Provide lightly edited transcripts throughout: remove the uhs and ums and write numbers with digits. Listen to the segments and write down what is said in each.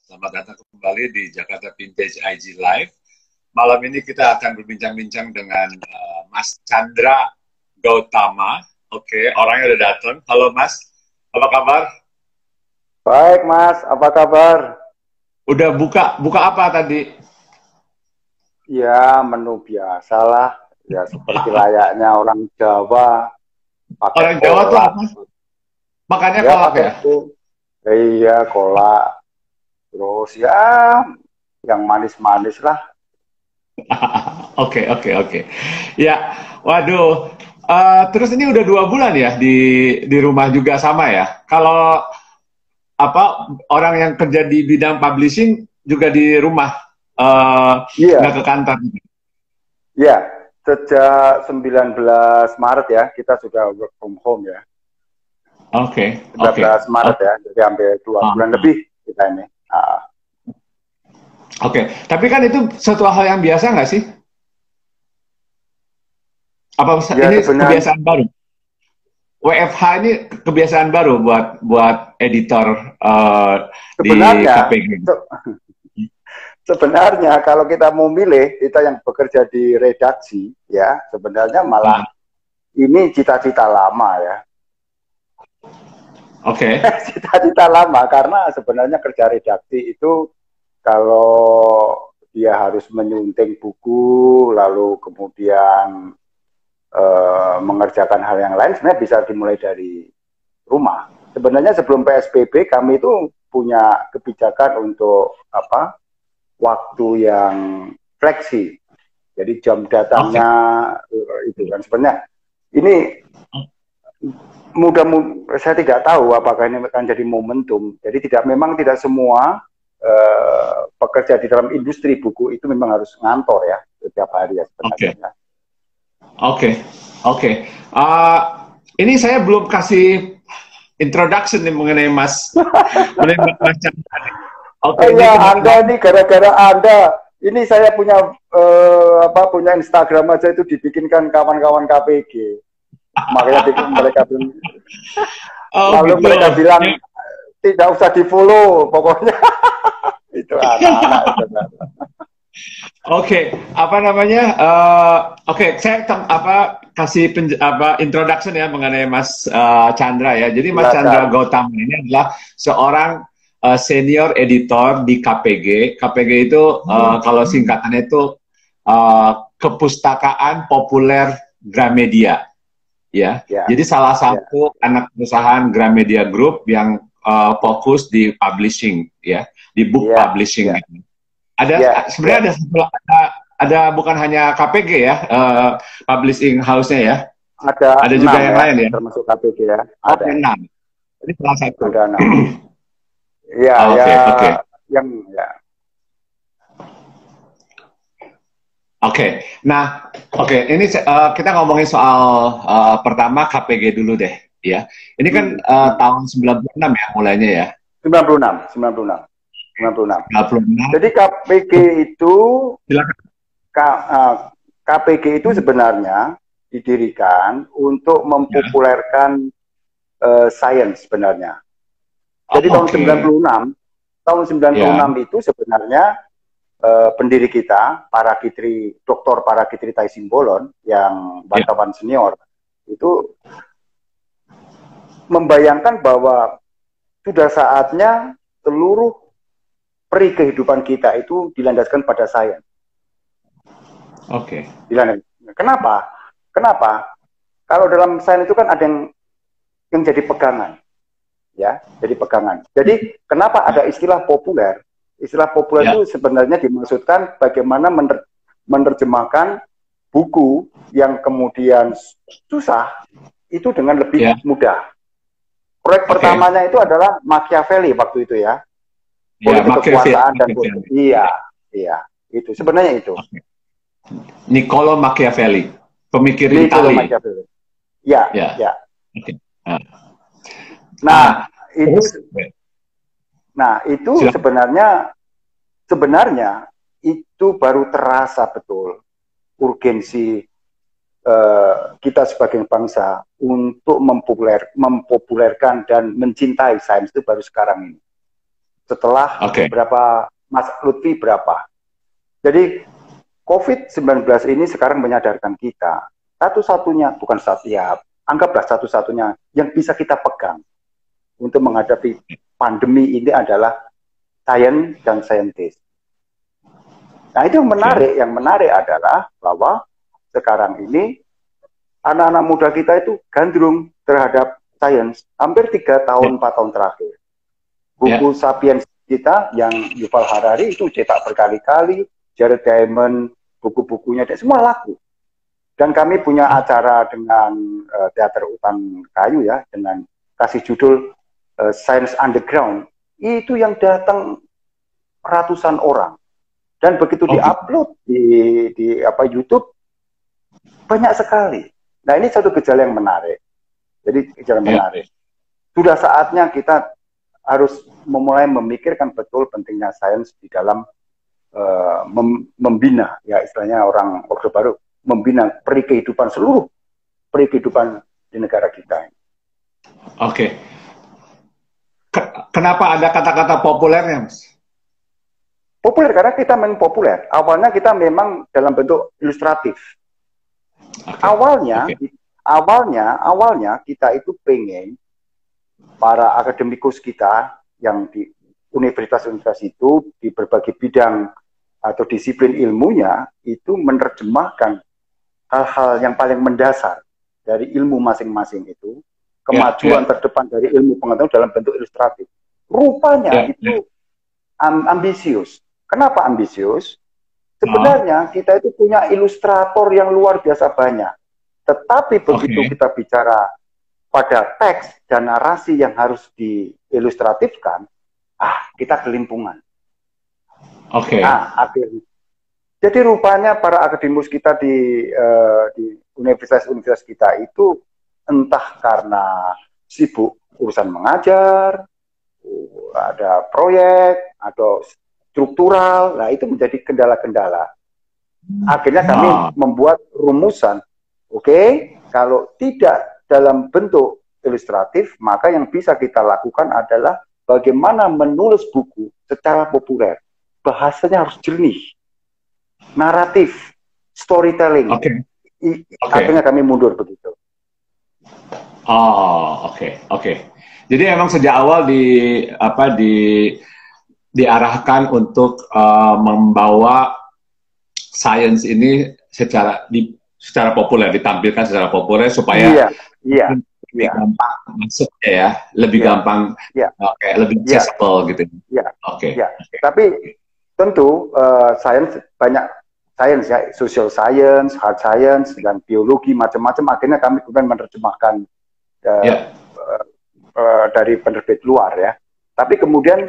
Selamat datang kembali di Jakarta Vintage IG Live. Malam ini kita akan berbincang-bincang dengan Mas Chandra Gautama. Oke, orangnya udah datang. Halo Mas, apa kabar? Baik Mas, apa kabar? Udah buka apa tadi? Ya, menu biasalah. Ya, seperti layaknya orang Jawa, pakai Orang Jawa tuh kolak. apa? Makannya Ya, kolak pakai ya? itu. Iya, kolak. Terus ya, yang manis-manis lah. Oke. Ya, waduh. Terus ini udah 2 bulan ya di rumah juga sama ya. Kalau orang yang kerja di bidang publishing juga di rumah, nggak Iya, ke kantor. iya. Sejak 19 Maret ya, kita sudah work from home ya. Oke. 19 Maret ya, jadi hampir 2 bulan Ah, lebih kita ini. Tapi kan itu suatu hal yang biasa nggak sih? Apa Ya, ini sebenarnya, kebiasaan baru? WFH ini kebiasaan baru buat editor di sebenarnya, KPG. Sebenarnya kalau kita mau milih, kita yang bekerja di redaksi, ya sebenarnya malah Ah, ini cita-cita lama ya. Oke. Cita-cita lama karena sebenarnya kerja redaksi itu kalau dia harus menyunting buku, lalu kemudian mengerjakan hal yang lain, sebenarnya bisa dimulai dari rumah. Sebenarnya sebelum PSBB kami itu punya kebijakan untuk waktu yang fleksi. Jadi jam Oke. datangnya itu kan sebenarnya ini mudah, saya tidak tahu apakah ini akan jadi momentum. Jadi memang tidak semua pekerja di dalam industri buku itu memang harus ngantor ya setiap hari ya sebenarnya. Oke. Oke. Oke. Ini saya belum kasih introduction nih mengenai Mas Chandra. Oh Oke, ini ya, Anda kebetulan. ini gara-gara Anda ini saya punya punya Instagram aja itu dibikinkan kawan-kawan KPG. Makanya mereka bilang, Oh lalu gitu. mereka bilang tidak usah di-follow pokoknya. Itu anak-anak itu. Oke, apa namanya? Oke, saya kasih introduction ya mengenai Mas Chandra ya. Jadi Mas Chandra Silakan. Gautama ini adalah seorang senior editor di KPG. KPG itu kalau singkatannya itu Kepustakaan Populer Gramedia, ya. Ya, Jadi salah ya, satu anak perusahaan Gramedia Group yang fokus di publishing, ya, di book ya, publishing. ya, Gitu. Ada ya, sebenarnya ya. ada bukan hanya KPG ya, publishing house-nya ya. Ada Ada juga 6 yang ya, lain ya. termasuk KPG ya. Oke, Ada, 6. Ini salah satu. ada 6. Ya, ya, Oke. yang ya. Ini kita ngomongin soal pertama KPG dulu deh, ya. Ini kan Hmm, tahun 96 ya mulainya ya. 96, 96, 96. 96. Jadi KPG itu Silakan. KPG itu sebenarnya didirikan untuk Ya. mempopulerkan sains sebenarnya. Oh, Jadi tahun oke. 96, tahun Ya. 96 itu sebenarnya pendiri kita, Dr. Paragitri Taisimbolon, yang Ya. wartawan senior, itu membayangkan bahwa sudah saatnya seluruh peri kehidupan kita itu dilandaskan pada sains. Oke. Kenapa? Kenapa? Kalau dalam sains itu kan ada yang jadi pegangan, ya, jadi pegangan. Jadi kenapa ada istilah populer? Istilah populer Ya. itu sebenarnya dimaksudkan bagaimana menerjemahkan buku yang kemudian susah itu dengan lebih Ya. mudah. Proyek Oke. pertamanya itu adalah Machiavelli waktu itu ya, Ya, politik kekuasaan dan Machiavelli. politik. Iya, iya, itu sebenarnya itu. Oke. Niccolo Machiavelli, pemikir Niccolo Itali. Machiavelli. Ya, Ya. ya. Oke. Nah, Nah, itu terus itu silakan. sebenarnya itu baru terasa betul urgensi kita sebagai bangsa untuk mempopulerkan dan mencintai sains itu baru sekarang ini. setelah berapa, Mas Lutfi berapa. Jadi COVID-19 ini sekarang menyadarkan kita, satu-satunya, bukan satu ya, anggaplah satu-satunya yang bisa kita pegang untuk menghadapi pandemi ini adalah sains dan saintis. Nah itu yang menarik adalah bahwa sekarang ini anak-anak muda kita itu gandrung terhadap sains hampir 3 tahun, 4 tahun terakhir. Buku Sapiens kita yang Yuval Harari itu cetak berkali-kali, Jared Diamond, buku-bukunya, semua laku. Dan kami punya acara dengan Teater Hutan Kayu ya, dengan kasih judul Science Underground. Itu yang datang ratusan orang. Dan begitu diupload di YouTube, banyak sekali. Nah ini satu gejala yang menarik. Jadi gejala menarik. Sudah saatnya kita harus memulai memikirkan betul pentingnya sains di dalam membina, ya istilahnya orang Orde Baru, membina peri kehidupan seluruh peri kehidupan di negara kita. Kenapa ada kata-kata populernya, Mas? Populer karena kita main populer. Awalnya kita memang dalam bentuk ilustratif. Awalnya kita itu pengen para akademikus kita yang di universitas-universitas itu di berbagai bidang atau disiplin ilmunya itu menerjemahkan hal-hal yang paling mendasar dari ilmu masing-masing itu, kemajuan terdepan dari ilmu pengetahuan dalam bentuk ilustratif. Rupanya itu ambisius. Kenapa ambisius? Sebenarnya kita itu punya ilustrator yang luar biasa banyak. Tetapi begitu kita bicara pada teks dan narasi yang harus diilustratifkan, kita kelimpungan. Akhirnya. Jadi rupanya para akademikus kita di universitas-universitas kita itu entah karena sibuk urusan mengajar, ada proyek, atau struktural, nah itu menjadi kendala-kendala. Akhirnya kami membuat rumusan, kalau tidak dalam bentuk ilustratif, maka yang bisa kita lakukan adalah bagaimana menulis buku secara populer. Bahasanya harus jernih, naratif, storytelling. Akhirnya kami mundur begitu. Jadi emang sejak awal diarahkan untuk membawa sains ini secara populer, ditampilkan secara populer supaya lebih gampang masuknya ya, lebih gampang, lebih accessible gitu. Tapi tentu sains banyak sains ya, social science, hard science, dan biologi macam-macam. Akhirnya kami kemudian menerjemahkan dari penerbit luar ya. Tapi kemudian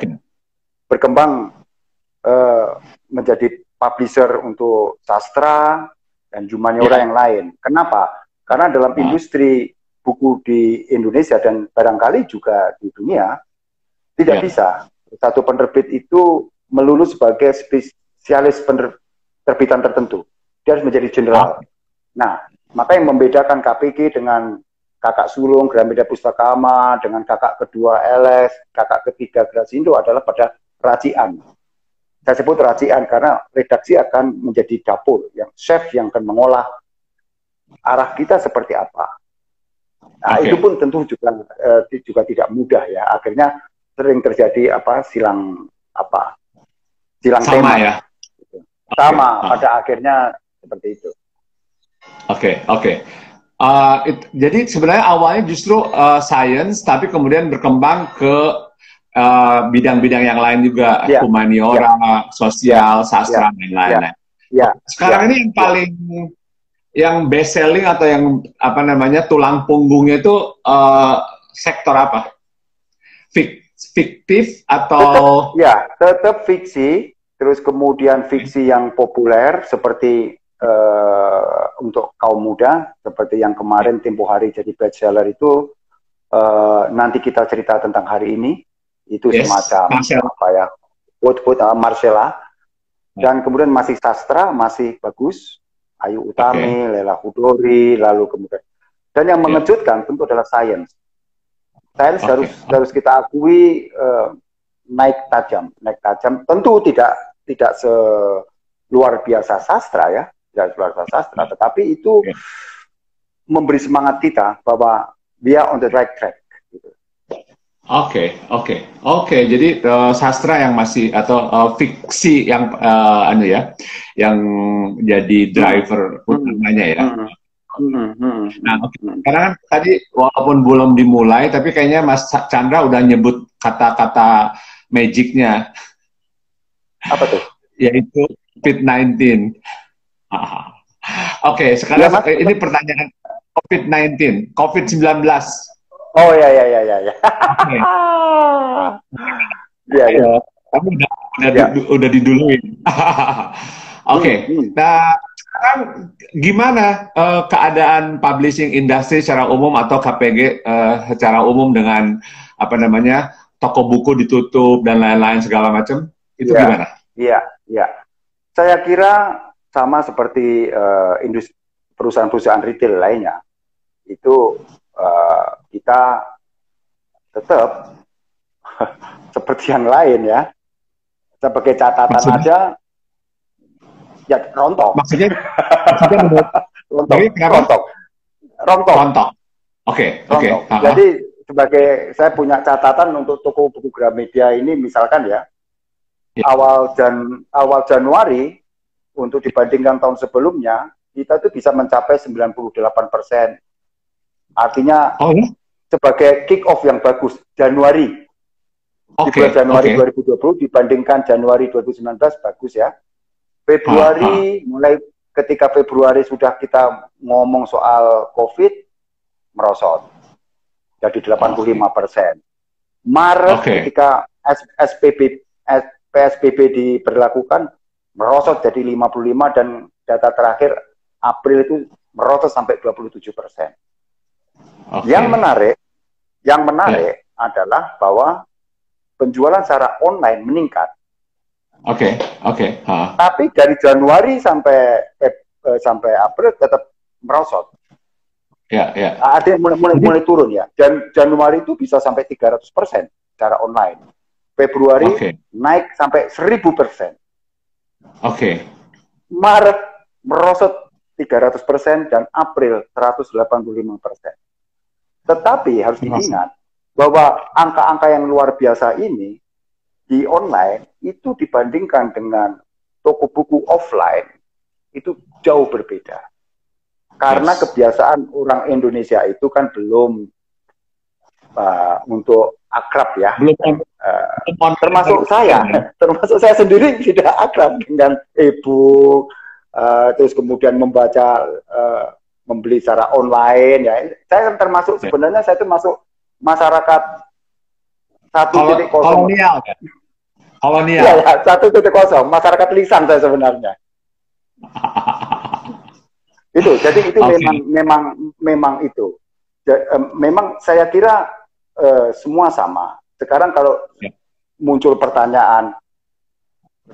berkembang menjadi publisher untuk sastra dan humaniora yang lain. Kenapa? Karena dalam industri buku di Indonesia dan barangkali juga di dunia tidak bisa satu penerbit itu melulu sebagai spesialis terbitan tertentu. Dia harus menjadi general. Nah, maka yang membedakan KPG dengan kakak sulung Gramedia Pustakama dengan kakak kedua LS, kakak ketiga Grasindo adalah pada racian. Saya sebut racian karena redaksi akan menjadi dapur, yang chef yang akan mengolah arah kita seperti apa. Nah, itu pun tentu juga tidak mudah ya. Akhirnya sering terjadi silang tema ya. Pada akhirnya seperti itu. Jadi sebenarnya awalnya justru sains, tapi kemudian berkembang ke bidang-bidang yang lain juga, humaniora, sosial, sastra, dan lain-lain. Sekarang ini yang best selling atau yang tulang punggungnya itu sektor apa? Fiktif atau? Tetap fiksi. Terus kemudian fiksi yang populer seperti untuk kaum muda, seperti yang kemarin Tempo Hari jadi bestseller itu, nanti kita cerita tentang hari ini, itu semacam quote-quote Marcella. Dan kemudian masih sastra, masih bagus, Ayu Utami, Lela Hudori, lalu kemudian. Dan yang mengejutkan tentu adalah sains. Sains harus kita akui naik tajam. Tentu tidak luar biasa sastra ya, tidak luar biasa sastra, tetapi itu memberi semangat kita bahwa we are on the right track. Gitu. Oke. Jadi sastra yang masih atau fiksi yang yang jadi driver utamanya ya. Nah, karena kan tadi walaupun belum dimulai, tapi kayaknya Mas Chandra udah nyebut kata-kata magicnya. Apa tuh? Yaitu COVID-19. Oke, sekarang ya, ini pertanyaan COVID-19, COVID-19. Oh ya. Okay. Ya. Kamu udah diduluin. Oke. Nah, sekarang gimana keadaan publishing industri secara umum atau KPG secara umum dengan toko buku ditutup dan lain-lain segala macam? Itu gimana? Iya. Saya kira sama seperti perusahaan-perusahaan retail lainnya. Itu kita tetap seperti yang lain ya. Sebagai catatan aja ya rontok. Maksudnya rontok. Oke. Jadi sebagai saya punya catatan untuk toko buku Gramedia ini misalkan ya. Awal Januari untuk dibandingkan tahun sebelumnya kita itu bisa mencapai 98%. Artinya sebagai kick off yang bagus Januari. Di bulan Januari 2020 dibandingkan Januari 2019 bagus ya. Februari mulai ketika Februari sudah kita ngomong soal COVID merosot jadi 85%. Maret ketika PSBB diberlakukan merosot jadi 55 dan data terakhir April itu merosot sampai 27%. Yang menarik adalah bahwa penjualan secara online meningkat. Tapi dari Januari sampai April tetap merosot. Ada mulai turun ya. Dan Januari itu bisa sampai 300% secara online. Februari naik sampai 1000%. Maret merosot 300% dan April 185%. Tetapi harus diingat bahwa angka-angka yang luar biasa ini di online itu dibandingkan dengan toko buku offline itu jauh berbeda. Karena kebiasaan orang Indonesia itu kan belum untuk akrab ya. Termasuk saya sendiri tidak akrab dengan e-book, terus kemudian membaca, membeli secara online ya. Saya termasuk sebenarnya saya itu masuk masyarakat 1.0 kolonial. Ya, 1.0 masyarakat lisan saya sebenarnya. Jadi itu memang itu. Memang saya kira semua sama. Sekarang kalau muncul pertanyaan,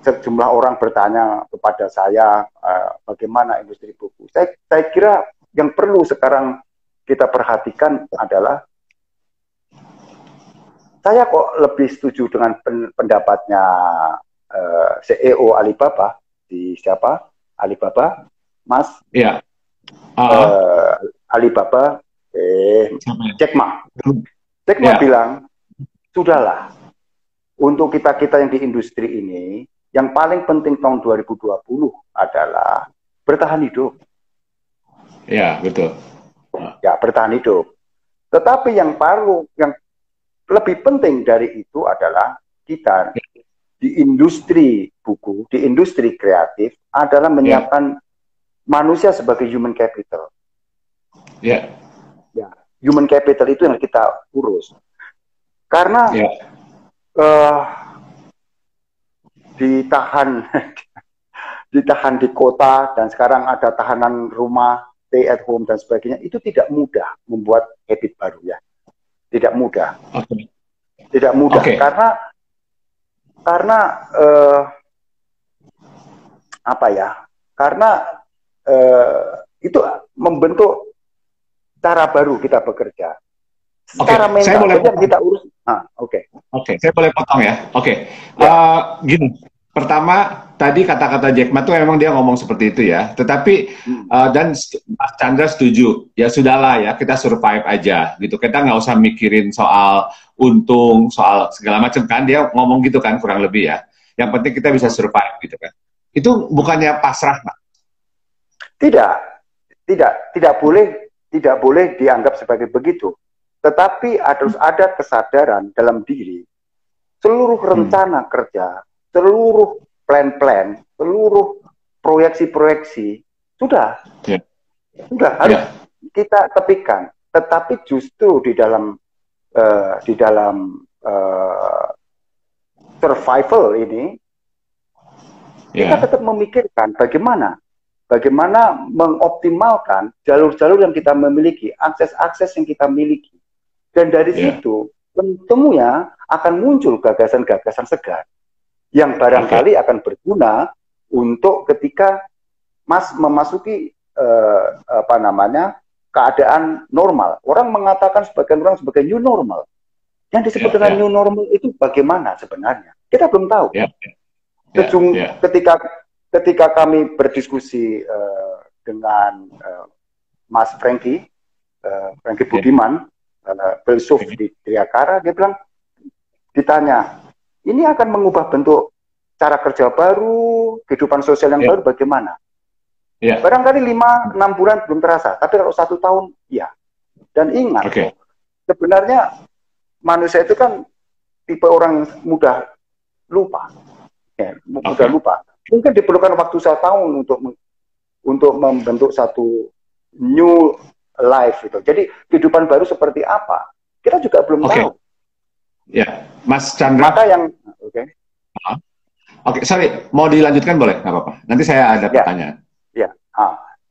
sejumlah orang bertanya kepada saya bagaimana industri buku. Saya kira yang perlu sekarang kita perhatikan adalah saya kok lebih setuju dengan pendapatnya CEO Alibaba Alibaba, Mas? Iya. Alibaba, Jack Ma. Jack Ma bilang, sudahlah, untuk kita yang di industri ini, yang paling penting tahun 2020 adalah bertahan hidup. Iya, betul. Ya, bertahan hidup. Tetapi yang lebih penting dari itu adalah kita di industri buku, di industri kreatif adalah menyiapkan manusia sebagai human capital. Ya, human capital itu yang kita urus. Karena ditahan di kota dan sekarang ada tahanan rumah, stay at home dan sebagainya, itu tidak mudah membuat habit baru ya. Tidak mudah. Tidak mudah karena apa ya? Karena itu membentuk cara baru kita bekerja. Secara mental yang kita urus Oke. Oke, saya boleh potong ya. Oke. Ya. Gini, pertama tadi kata-kata Jack Ma tuh memang dia ngomong seperti itu ya. Tetapi Hmm. dan Mas Chandra setuju. Ya sudahlah ya, kita survive aja gitu. Kita nggak usah mikirin soal untung, soal segala macam kan. Dia ngomong gitu kan kurang lebih ya. Yang penting kita bisa Hmm. survive gitu kan. Itu bukannya pasrah, Pak? Tidak, tidak boleh dianggap sebagai begitu. Tetapi harus ada kesadaran dalam diri, seluruh Hmm. rencana kerja, seluruh plan-plan, seluruh proyeksi-proyeksi sudah Ya. harus Ya. kita tepikan. Tetapi justru di dalam survival ini kita Ya. tetap memikirkan bagaimana mengoptimalkan jalur-jalur yang kita memiliki, akses-akses yang kita miliki. Dan dari Ya. situ tentunya akan muncul gagasan-gagasan segar yang barangkali akan berguna untuk ketika memasuki keadaan normal. Orang mengatakan sebagian orang sebagai new normal. Yang disebut dengan new normal itu bagaimana sebenarnya? Kita belum tahu. Ketika kami berdiskusi dengan Mas Franky Budiman, filsuf di Triakara, dia bilang, ditanya, ini akan mengubah bentuk cara kerja baru, kehidupan sosial yang baru bagaimana? Barangkali 5-6 bulan belum terasa, tapi kalau 1 tahun, ya. Dan ingat, sebenarnya manusia itu kan tipe orang yang mudah lupa. Mudah lupa. Mungkin diperlukan waktu 1 tahun untuk membentuk satu new life itu. Jadi kehidupan baru seperti apa? Kita juga belum tahu. Ya, Mas Chandra. Maka yang sorry, mau dilanjutkan boleh? Nggak apa-apa. Nanti saya ada pertanyaan. Ya.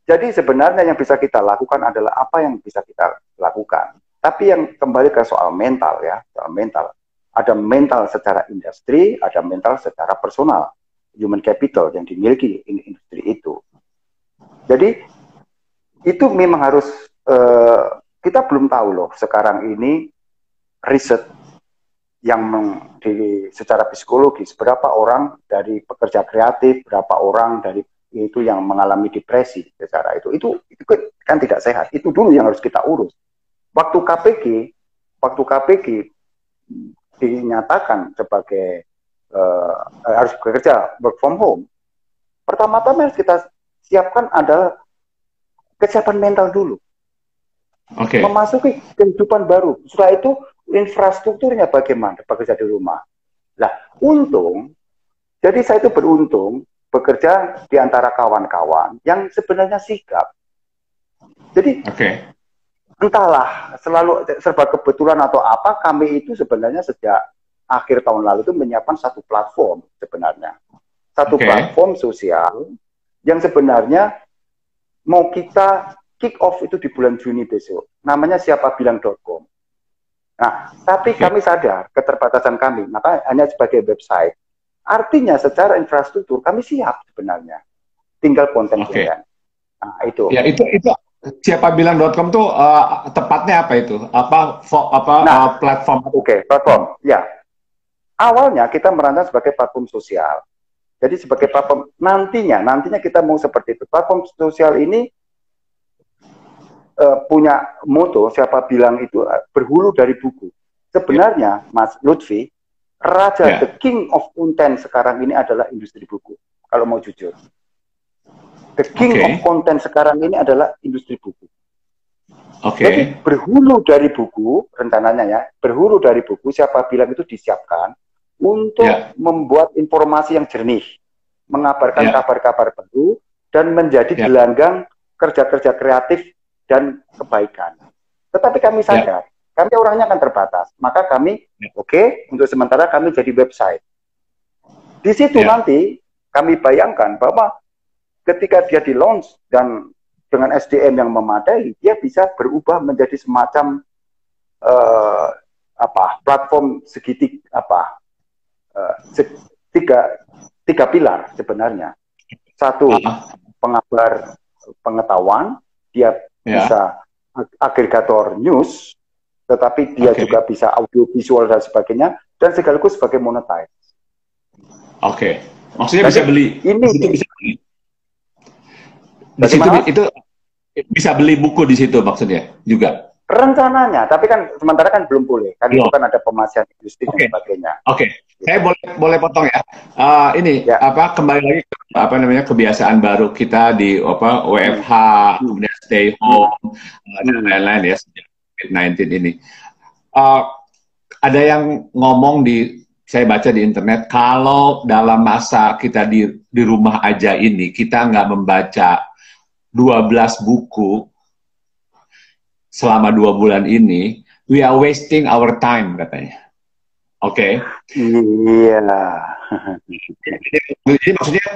Jadi sebenarnya yang bisa kita lakukan adalah apa yang bisa kita lakukan. Tapi yang kembali ke soal mental ya, soal mental. Ada mental secara industri, ada mental secara personal, human capital yang dimiliki industri itu. Jadi itu memang harus kita belum tahu loh sekarang ini riset yang secara psikologis berapa orang dari pekerja kreatif, berapa orang dari itu yang mengalami depresi secara itu kan tidak sehat. Itu dulu yang harus kita urus. Waktu KPG dinyatakan sebagai harus bekerja work from home. Pertama-tama harus kita siapkan adalah kesiapan mental dulu. Memasuki kehidupan baru. Setelah itu infrastrukturnya bagaimana bekerja di rumah. Lah, jadi saya itu beruntung bekerja di antara kawan-kawan yang sebenarnya sigap. Jadi entahlah selalu serba kebetulan atau apa, kami itu sebenarnya sejak akhir tahun lalu itu menyiapkan satu platform sebenarnya. Satu platform sosial yang sebenarnya mau kita kick off itu di bulan Juni besok. Namanya siapabilang.com. Nah, tapi kami sadar keterbatasan kami, maka hanya sebagai website. Artinya secara infrastruktur kami siap sebenarnya. Tinggal konten-konten. Nah, itu. Ya, itu siapabilang.com tuh tepatnya apa itu? Platform? Platform. Ya. Awalnya kita merancang sebagai platform sosial. Jadi sebagai platform nantinya kita mau seperti itu. Platform sosial ini punya moto, siapa bilang itu berhulu dari buku. Sebenarnya Mas Lutfi, the king of content sekarang ini adalah industri buku. Kalau mau jujur. The king of content sekarang ini adalah industri buku. Jadi berhulu dari buku, rencananya ya, berhulu dari buku, siapa bilang itu disiapkan untuk membuat informasi yang jernih, mengabarkan kabar-kabar baru, dan menjadi gelanggang kerja-kerja kreatif dan kebaikan. Tetapi kami sadar, kami orangnya akan terbatas. Maka kami, untuk sementara kami jadi website. Di situ nanti kami bayangkan bahwa ketika dia di launch dan dengan SDM yang memadai, dia bisa berubah menjadi semacam platform tiga pilar sebenarnya. Satu, pengabar pengetahuan, dia bisa agregator news, tetapi dia juga bisa audio visual dan sebagainya, dan sekaligus sebagai monetize. Maksudnya bisa beli. Ini itu bisa beli. Di situ itu bisa beli buku di situ maksudnya juga. Rencananya, tapi kan sementara kan belum boleh. Kan itu kan ada pemasihan industri dan sebagainya. Saya boleh potong ya. Kembali lagi ke kebiasaan baru kita di WFH, kemudian stay home dan lain-lain ya sejak COVID-19 ini. Ada yang ngomong saya baca di internet, kalau dalam masa kita di rumah aja ini kita nggak membaca 12 buku selama 2 bulan ini, we are wasting our time katanya. Iya. Jadi maksudnya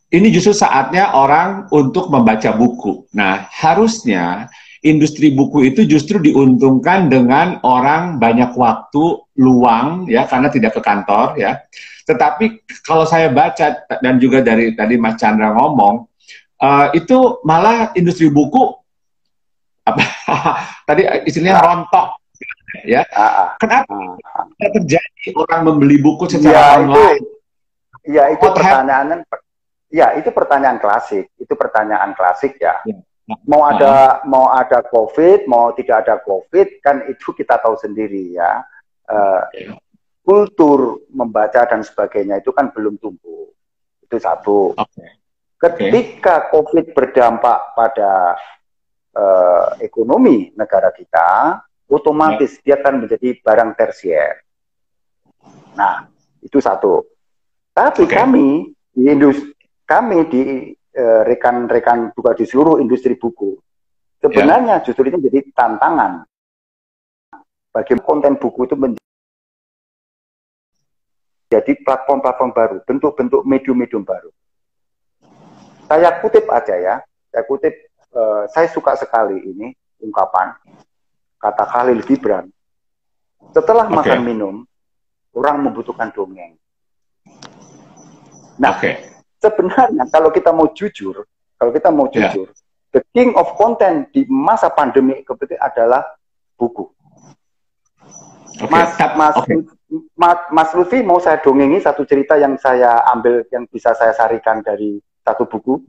ini justru saatnya orang untuk membaca buku. Nah, harusnya industri buku itu justru diuntungkan dengan orang banyak waktu luang ya karena tidak ke kantor ya. Tetapi kalau saya baca dan juga dari tadi Mas Chandra ngomong, itu malah industri buku tadi istilahnya rontok ya. Kenapa terjadi orang membeli buku secara online? Itu pertanyaan. Ya, itu pertanyaan klasik. Itu pertanyaan klasik ya. Mau ada COVID, mau tidak ada COVID, kan itu kita tahu sendiri ya. Kultur membaca dan sebagainya itu kan belum tumbuh. Itu satu. Ketika COVID berdampak pada ekonomi negara kita, otomatis dia akan menjadi barang tersier. Nah, itu satu. Tapi kami di rekan-rekan juga di seluruh industri buku, sebenarnya justru ini menjadi tantangan bagi konten buku itu menjadi platform-platform baru, bentuk-bentuk medium-medium baru. Saya kutip aja ya, saya suka sekali ini ungkapan kata Khalil Gibran. Setelah makan minum, orang membutuhkan dongeng. Nah, sebenarnya kalau kita mau jujur, the king of content di masa pandemi kebetulan adalah buku. Mas Lutfi mau saya dongengi satu cerita yang saya ambil, yang bisa saya sarikan dari satu buku.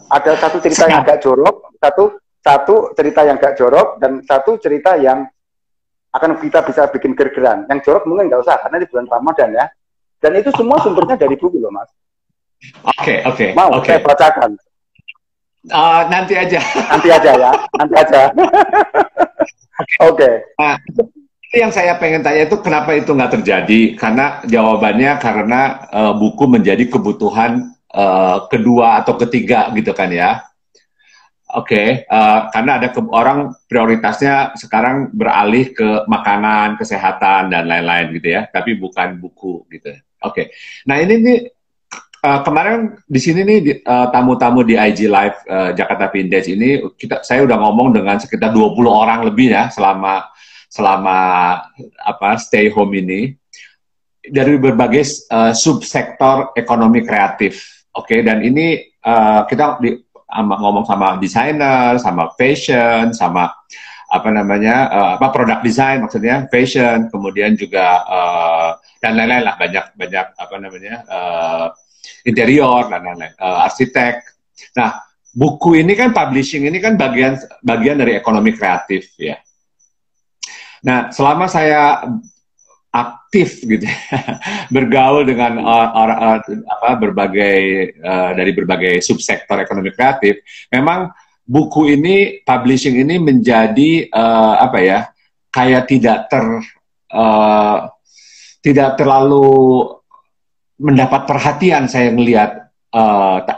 Ada satu cerita yang agak jorok, satu cerita yang agak jorok, dan satu cerita yang akan kita bisa bikin gergeran. Yang jorok mungkin nggak usah, karena di bulan Ramadan ya. Dan itu semua sumbernya dari buku loh, Mas. Mau saya bacakan? Nanti aja. Nanti aja ya, nanti aja. Nah, itu yang saya pengen tanya itu kenapa itu nggak terjadi? Karena jawabannya karena buku menjadi kebutuhan kedua atau ketiga gitu kan ya. Karena ada orang prioritasnya sekarang beralih ke makanan, kesehatan dan lain-lain gitu ya, tapi bukan buku gitu. Nah ini nih kemarin di sini nih tamu-tamu di IG Live Jakarta Vintage ini saya udah ngomong dengan sekitar 20 orang lebih ya selama stay home ini dari berbagai subsektor ekonomi kreatif. Dan ini kita ngomong sama desainer, sama fashion, sama product design maksudnya, fashion, kemudian juga dan lain-lain lah, banyak interior dan lain-lain, arsitek. Nah, buku ini kan publishing ini kan bagian dari ekonomi kreatif ya. Nah, selama saya aktif gitu bergaul dengan dari berbagai subsektor ekonomi kreatif, memang buku ini, publishing ini menjadi kayak tidak terlalu mendapat perhatian saya ngelihat.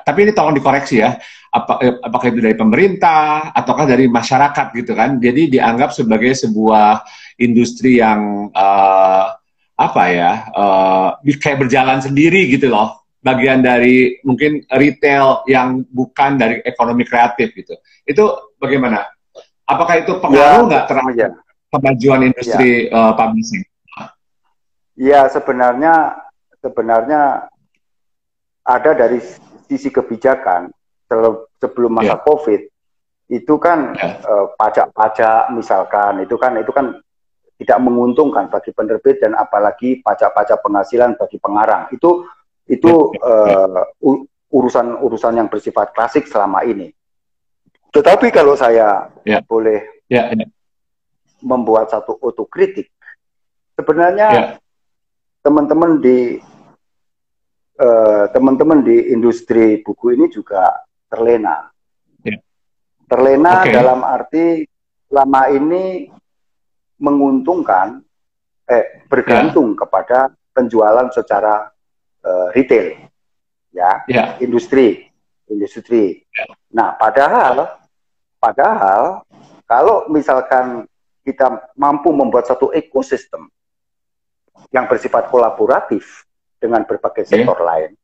Tapi ini tolong dikoreksi ya, apakah itu dari pemerintah ataukah dari masyarakat gitu kan. Jadi dianggap sebagai sebuah industri yang kayak berjalan sendiri gitu loh, bagian dari mungkin retail yang bukan dari ekonomi kreatif gitu. Itu bagaimana? Apakah itu pengaruh nggak terhadap kemajuan industri publishing? Ya, sebenarnya ada dari sisi kebijakan sebelum masa COVID, itu kan Ya. pajak-pajak misalkan itu kan tidak menguntungkan bagi penerbit dan apalagi pajak-pajak penghasilan bagi pengarang. Itu Ya. Ya. urusan-urusan yang bersifat klasik selama ini. Tetapi kalau saya Ya. boleh Ya. Ya. membuat satu otokritik, Ya. sebenarnya teman-teman di industri buku ini juga terlena. Ya. Terlena Oke. dalam arti lama ini menguntungkan bergantung kepada penjualan secara retail, ya, Ya. industri. Nah, padahal kalau misalkan kita mampu membuat satu ekosistem yang bersifat kolaboratif dengan berbagai sektor lain,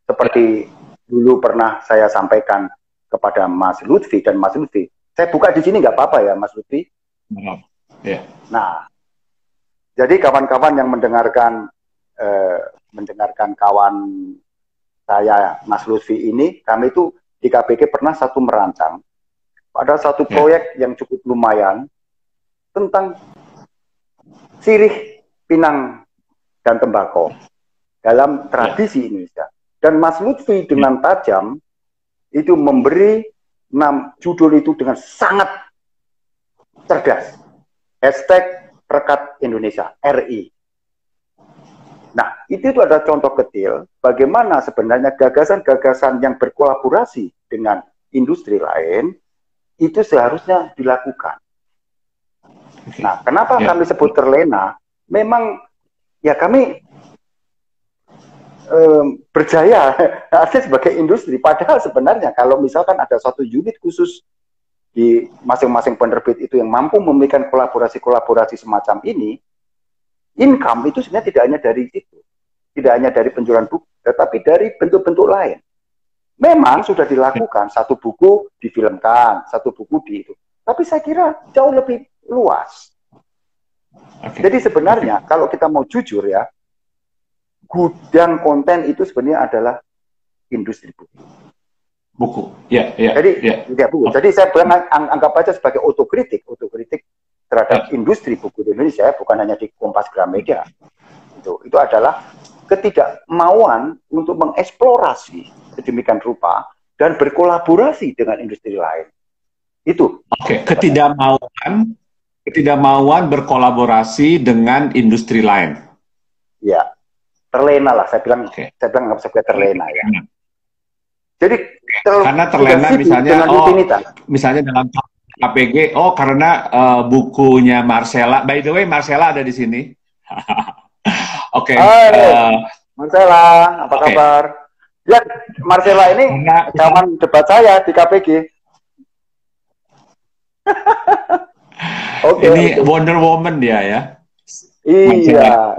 seperti dulu pernah saya sampaikan kepada Mas Lutfi dan Mas Lutfi, saya buka di sini nggak apa-apa ya, Mas Lutfi? Ya. Nah, jadi kawan-kawan yang mendengarkan kawan saya, Mas Lutfi ini, kami itu di KPG pernah merancang pada satu proyek yang cukup lumayan tentang sirih, pinang, dan tembakau dalam tradisi Indonesia. Dan Mas Lutfi dengan tajam itu memberi judul itu dengan sangat cerdas. #Rekat Indonesia, RI. Nah, itu ada contoh kecil bagaimana sebenarnya gagasan-gagasan yang berkolaborasi dengan industri lain itu seharusnya dilakukan. Nah, kenapa kami sebut terlena? Memang ya kami berjaya artinya sebagai industri. Padahal sebenarnya kalau misalkan ada satu unit khusus di masing-masing penerbit itu yang mampu memberikan kolaborasi-kolaborasi semacam ini, income itu sebenarnya tidak hanya dari itu, tidak hanya dari penjualan buku, tetapi dari bentuk-bentuk lain. Memang sudah dilakukan, satu buku difilmkan, satu buku di itu. Tapi saya kira jauh lebih luas. Jadi sebenarnya kalau kita mau jujur ya, gudang konten itu sebenarnya adalah industri buku. Buku. Jadi saya bilang anggap aja sebagai otokritik terhadap industri buku di Indonesia, bukan hanya di Kompas Gramedia. Itu adalah ketidakmauan untuk mengeksplorasi sedemikian rupa dan berkolaborasi dengan industri lain. Itu. Ketidakmauan berkolaborasi dengan industri lain. Ya, terlena lah. Saya bilang nggak bisa terlena ya. Jadi karena terlena misalnya dalam KPG, karena bukunya Marcella. By the way, Marcella ada di sini. Marcella, apa kabar? Ya, Marcella ini kawan debat saya di KPG. Ini Wonder Woman dia ya. Iya.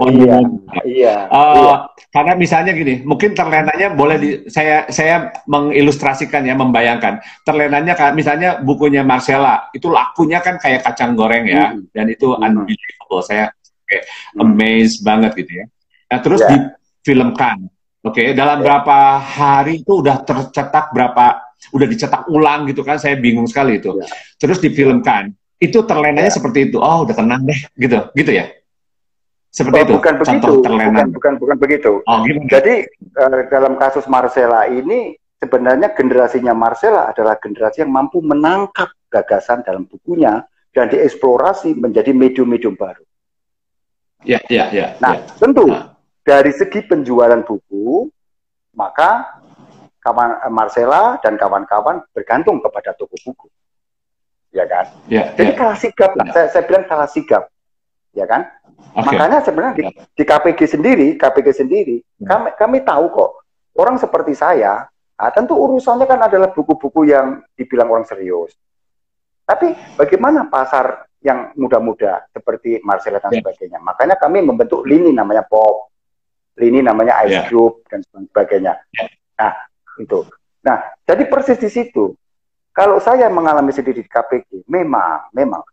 Karena misalnya gini, mungkin terlenanya boleh saya mengilustrasikan ya, membayangkan. Terlenanya misalnya bukunya Marcella, itu lakunya kan kayak kacang goreng ya, dan itu unbelievable. Saya kayak amazed banget gitu ya. Nah, terus difilmkan. Dalam berapa hari itu udah tercetak udah dicetak ulang gitu kan, saya bingung sekali itu. Terus difilmkan. Itu terlenanya seperti itu. Oh, udah tenang deh gitu ya. Seperti itu. Bukan begitu. Bukan begitu. Jadi dalam kasus Marcella ini sebenarnya generasinya Marcella adalah generasi yang mampu menangkap gagasan dalam bukunya dan dieksplorasi menjadi medium-medium baru. Tentu dari segi penjualan buku, maka Marcella dan kawan-kawan bergantung kepada toko buku. Ya kan? Jadi kalah sigap lah. Saya bilang kalah sigap. Ya kan? Makanya sebenarnya di KPG sendiri kami tahu kok orang seperti saya, tentu urusannya kan adalah buku-buku yang dibilang orang serius. Tapi bagaimana pasar yang muda-muda seperti Marcella dan sebagainya? Makanya kami membentuk lini namanya Pop, lini namanya Ice Group dan sebagainya. Nah, itu. Nah, jadi persis di situ. Kalau saya mengalami sendiri di KPG, memang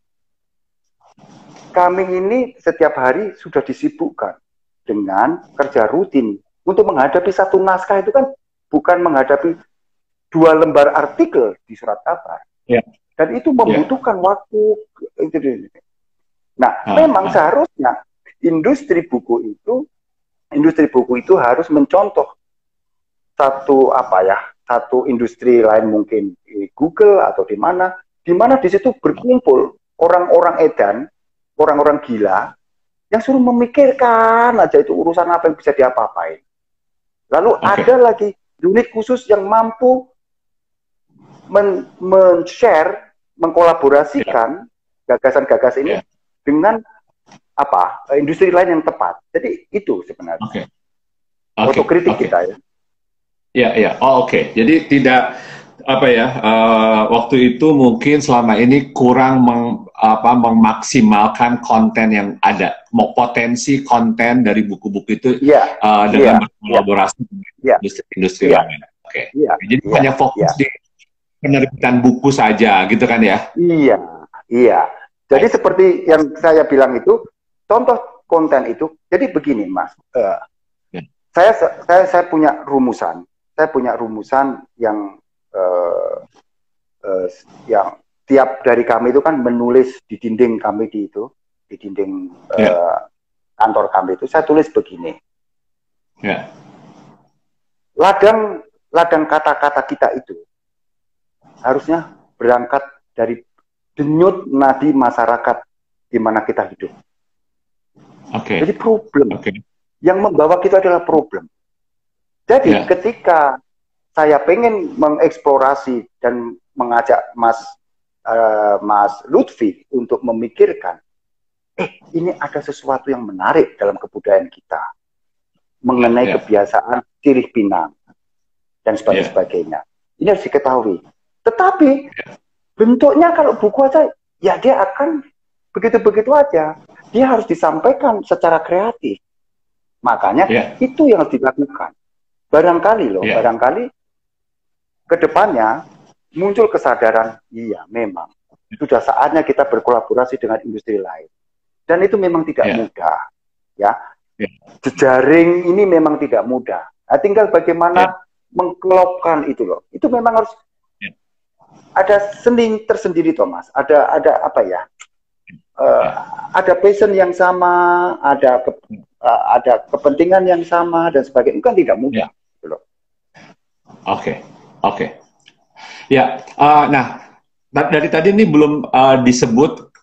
kami ini setiap hari sudah disibukkan dengan kerja rutin untuk menghadapi satu naskah itu kan bukan menghadapi 2 lembar artikel di surat kabar, Ya. Dan itu membutuhkan waktu. Nah, memang seharusnya industri buku itu harus mencontoh satu industri lain, mungkin di Google atau di mana di situ berkumpul orang-orang edan, orang-orang gila yang suruh memikirkan aja itu urusan apa yang bisa diapa-apain. Lalu ada lagi unit khusus yang mampu men-share, mengkolaborasikan gagasan-gagasan ini dengan industri lain yang tepat. Jadi itu sebenarnya otokritik kita ya. Ya. Oke. Jadi tidak waktu itu mungkin selama ini kurang memaksimalkan konten yang ada, mau potensi konten dari buku-buku itu dengan berkolaborasi dengan industri lain. Jadi hanya fokus di penerbitan buku saja, gitu kan ya? Iya. Jadi seperti yang saya bilang itu, contoh konten itu. Jadi begini, Mas. Saya punya rumusan. Saya punya rumusan yang tiap dari kami itu kan menulis di dinding kami di dinding kantor kami itu, saya tulis begini. Ladang kata-kata kita itu harusnya berangkat dari denyut nadi masyarakat di mana kita hidup. Jadi problem yang membawa kita adalah problem. Jadi ketika saya pengen mengeksplorasi dan mengajak Mas Lutfi untuk memikirkan, ini ada sesuatu yang menarik dalam kebudayaan kita mengenai kebiasaan sirih pinang dan sebagainya. Ini harus diketahui. Tetapi bentuknya kalau buku aja, ya dia akan begitu-begitu aja. Dia harus disampaikan secara kreatif. Makanya itu yang harus dilakukan. Barangkali barangkali ke depannya muncul kesadaran, iya memang sudah saatnya kita berkolaborasi dengan industri lain. Dan itu memang tidak mudah. Jejaring ini memang tidak mudah. Nah, tinggal bagaimana mengklopkan itu loh. Itu memang harus ada seni tersendiri, Thomas. Ada ada passion yang sama, ada kepentingan yang sama dan sebagainya. Itu kan tidak mudah. Oke. Ya, nah dari tadi ini belum disebut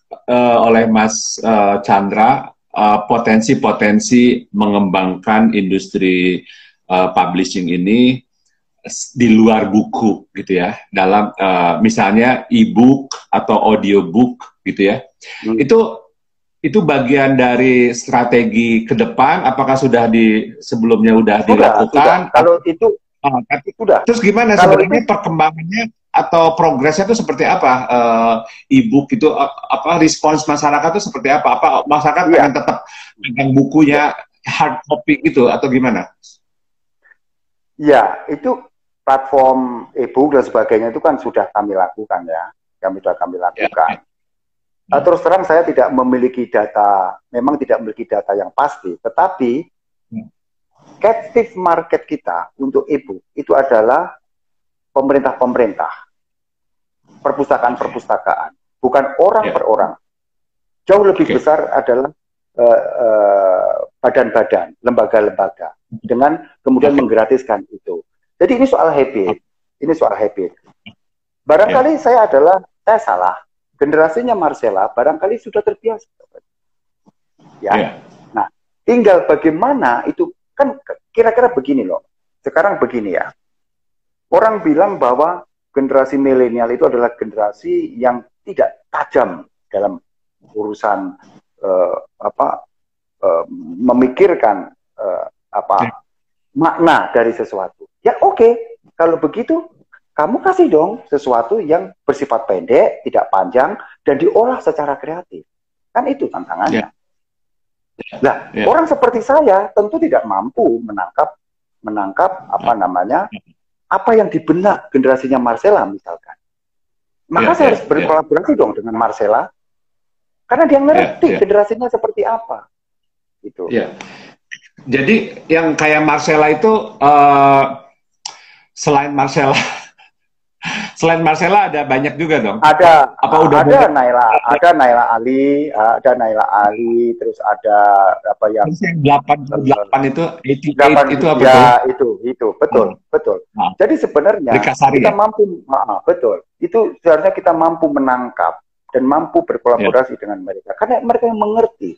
oleh Mas Chandra potensi-potensi mengembangkan industri publishing ini di luar buku gitu ya, dalam misalnya e-book atau audiobook gitu ya. Itu bagian dari strategi ke depan, apakah sudah sebelumnya dilakukan? Kalau itu sudah. Terus gimana sebenarnya perkembangannya atau progresnya itu seperti apa? E-book itu respons masyarakat itu seperti apa? Apa masyarakat pengen tetap pegang bukunya hard copy gitu atau gimana? Ya, itu platform e-book dan sebagainya itu kan sudah kami lakukan ya. Kami lakukan. Terus terang saya tidak memiliki data, memang tidak memiliki data yang pasti, tetapi captive market kita untuk e-book itu adalah pemerintah-pemerintah, perpustakaan-perpustakaan, bukan orang per orang. Jauh lebih besar adalah badan-badan, lembaga-lembaga, dengan kemudian menggratiskan itu. Jadi ini soal habit. Barangkali saya salah. Generasinya Marcella barangkali sudah terbiasa. Nah, tinggal bagaimana itu. Kan kira-kira begini loh. Sekarang begini ya. Orang bilang bahwa generasi milenial itu adalah generasi yang tidak tajam dalam urusan memikirkan makna dari sesuatu. Ya oke. Kalau begitu kamu kasih dong sesuatu yang bersifat pendek, tidak panjang, dan diolah secara kreatif. Kan itu tantangannya. Orang seperti saya tentu tidak mampu menangkap apa yang di benak generasinya Marcella misalkan. Maka saya harus berkolaborasi dong dengan Marcella, karena dia ngerti generasinya seperti apa. Gitu. Jadi yang kayak Marcella itu selain Marcella Selain Marcella ada banyak juga dong. Ada, Apa udah ada banyak? Naila Ali, terus ada apa yang Yang 88 itu, 88 itu apa tuh? ya itu betul, betul. Nah, Jadi sebenarnya Rika Sari kita ya? mampu, betul. Itu seharusnya kita mampu menangkap dan mampu Ya. berkolaborasi dengan mereka karena mereka yang mengerti